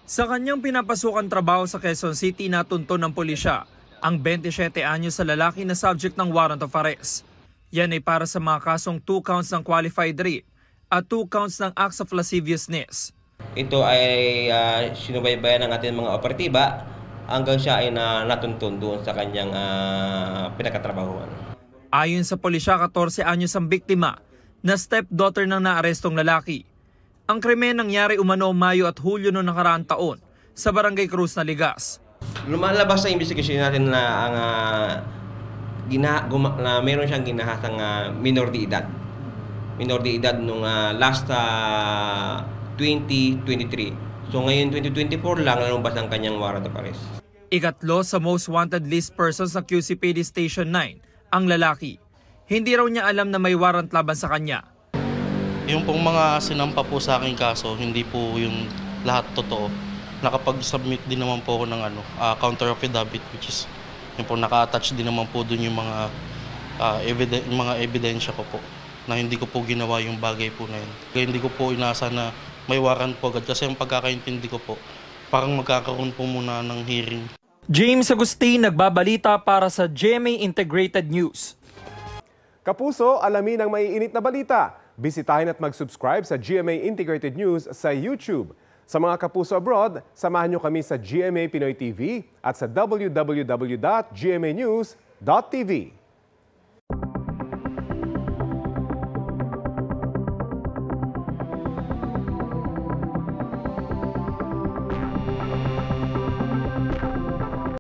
Sa kanyang pinapasukan trabaho sa Quezon City, natunto ng pulisya ang 27 anyos sa lalaki na subject ng warrant of arrest. Yan ay para sa mga kasong 2 counts ng qualified rape at 2 counts ng acts of lasciviousness. Ito ay sinubaybayan ng ating mga operatiba hanggang siya ay natuntun doon sa kanyang pinakatrabahuan. Ayon sa pulisya, 14 anyos ang biktima na stepdaughter ng naarestong lalaki. Ang krimen nangyari umano Mayo at Hulyo noong nakaraang taon sa Barangay Cruz na Ligas. Lumalabas sa investigasyon natin na mayroon siyang ginahasang minor de edad. Minor de edad nung last 2023. So ngayon 2024 lang lumabas ang kanyang warrant of arrest. Ikatlo sa most wanted list persons sa QCPD Station 9 ang lalaki. Hindi raw niya alam na may warrant laban sa kanya. Yung pong mga sinampa po sa aking kaso, hindi po yung lahat totoo. Nakapag-submit din naman po ako ng counter affidavit, which is yung po naka-attach din naman po dun yung mga ebidensya ko po na hindi ko po ginawa yung bagay po na yun. Kaya hindi ko po inasa na may warrant po agad kasi yung pagkakaintindi ko po, parang magkakaroon po muna ng hearing. James Agustin, nagbabalita para sa GMA Integrated News. Kapuso, alamin ang maiinit na balita. Bisitahin at mag-subscribe sa GMA Integrated News sa YouTube. Sa mga kapuso abroad, samahan nyo kami sa GMA Pinoy TV at sa www.gmanews.tv.